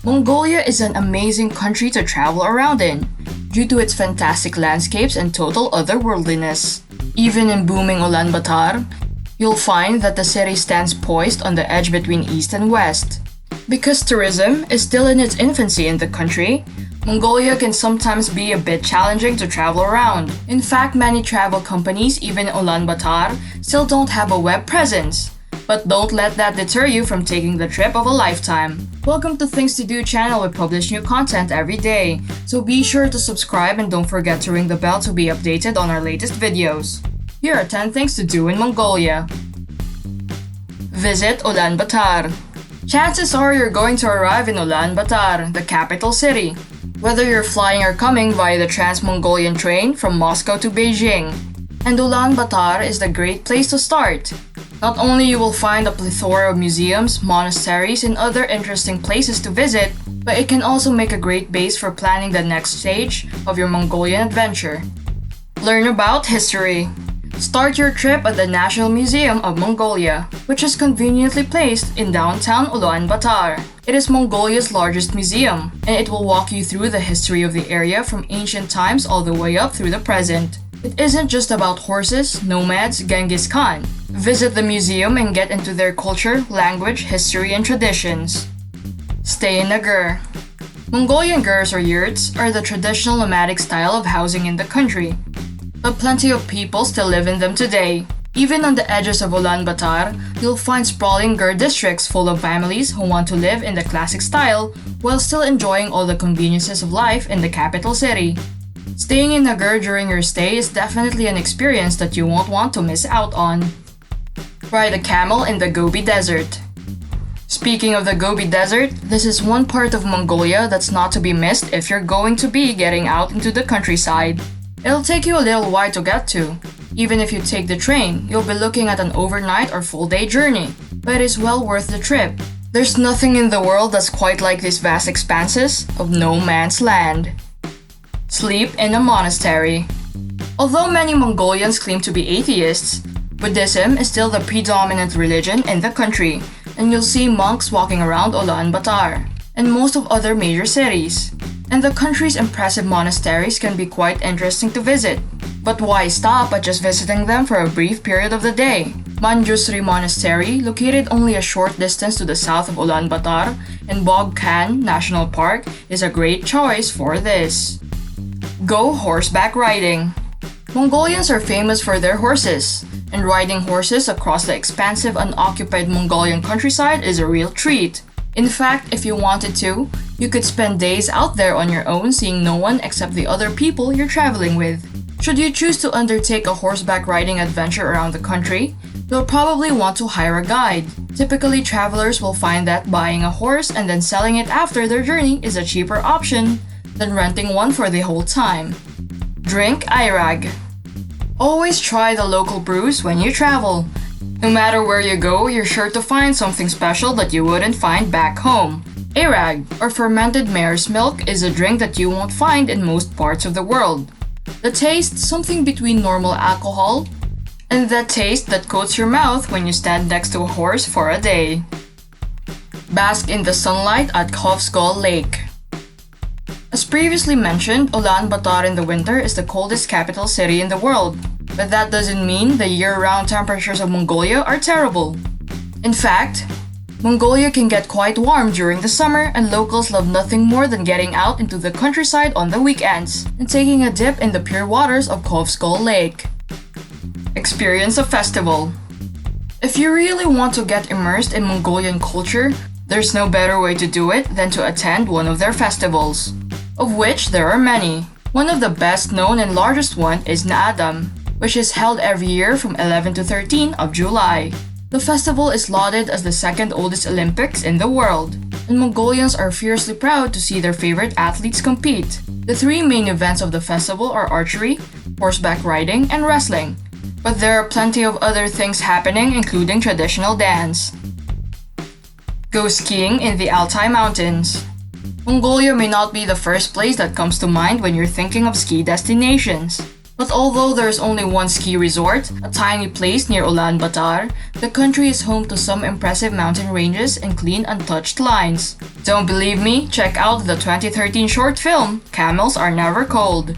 Mongolia is an amazing country to travel around in, due to its fantastic landscapes and total otherworldliness. Even in booming Ulaanbaatar, you'll find that the city stands poised on the edge between east and west. Because tourism is still in its infancy in the country, Mongolia can sometimes be a bit challenging to travel around. In fact, many travel companies, even in Ulaanbaatar, still don't have a web presence. But don't let that deter you from taking the trip of a lifetime. Welcome to Things to Do channel. We publish new content every day, so be sure to subscribe and don't forget to ring the bell to be updated on our latest videos. Here are 10 things to do in Mongolia. Visit Ulaanbaatar. Chances are you're going to arrive in Ulaanbaatar, the capital city, whether you're flying or coming via the Trans-Mongolian train from Moscow to Beijing. And Ulaanbaatar is the great place to start. Not only you will find a plethora of museums, monasteries, and other interesting places to visit, but it can also make a great base for planning the next stage of your Mongolian adventure. Learn about history. Start your trip at the National Museum of Mongolia, which is conveniently placed in downtown Ulaanbaatar. It is Mongolia's largest museum, and it will walk you through the history of the area from ancient times all the way up through the present. It isn't just about horses, nomads, Genghis Khan. Visit the museum and get into their culture, language, history, and traditions. Stay in a ger. Mongolian gers or yurts are the traditional nomadic style of housing in the country, but plenty of people still live in them today. Even on the edges of Ulaanbaatar, you'll find sprawling ger districts full of families who want to live in the classic style while still enjoying all the conveniences of life in the capital city. Staying in a ger during your stay is definitely an experience that you won't want to miss out on. Ride a camel in the Gobi Desert. Speaking of the Gobi Desert, this is one part of Mongolia that's not to be missed if you're going to be getting out into the countryside. It'll take you a little while to get to. Even if you take the train, you'll be looking at an overnight or full-day journey, but it is well worth the trip. There's nothing in the world that's quite like these vast expanses of no man's land. Sleep in a monastery. Although many Mongolians claim to be atheists, Buddhism is still the predominant religion in the country, and you'll see monks walking around Ulaanbaatar and most of other major cities. And the country's impressive monasteries can be quite interesting to visit. But why stop at just visiting them for a brief period of the day? Monastery Monastery, located only a short distance to the south of Ulaanbaatar, and Bog Khan National Park is a great choice for this. Go horseback riding. Mongolians are famous for their horses, and riding horses across the expansive unoccupied Mongolian countryside is a real treat. In fact, if you wanted to, you could spend days out there on your own seeing no one except the other people you're traveling with. Should you choose to undertake a horseback riding adventure around the country, you'll probably want to hire a guide. Typically, travelers will find that buying a horse and then selling it after their journey is a cheaper option than renting one for the whole time. Drink Airag. Always try the local brews when you travel. No matter where you go, you're sure to find something special that you wouldn't find back home. Airag, or fermented mare's milk, is a drink that you won't find in most parts of the world. The taste, something between normal alcohol and that taste that coats your mouth when you stand next to a horse for a day. Bask in the sunlight at Khövsgöl Lake. As previously mentioned, Ulaanbaatar in the winter is the coldest capital city in the world, but that doesn't mean the year-round temperatures of Mongolia are terrible. In fact, Mongolia can get quite warm during the summer, and locals love nothing more than getting out into the countryside on the weekends and taking a dip in the pure waters of Khövsgöl Lake. Experience a festival. If you really want to get immersed in Mongolian culture, there's no better way to do it than to attend one of their festivals, of which there are many. One of the best known and largest one is Naadam, which is held every year from 11 to 13 of July. The festival is lauded as the second oldest Olympics in the world, and Mongolians are fiercely proud to see their favorite athletes compete. The three main events of the festival are archery, horseback riding, and wrestling, but there are plenty of other things happening, including traditional dance. Go skiing in the Altai Mountains. Mongolia may not be the first place that comes to mind when you're thinking of ski destinations, But although there's only one ski resort, a tiny place near Ulaanbaatar, the country is home to some impressive mountain ranges and clean, untouched lines. Don't believe me? Check out the 2013 short film, Camels Are Never Cold.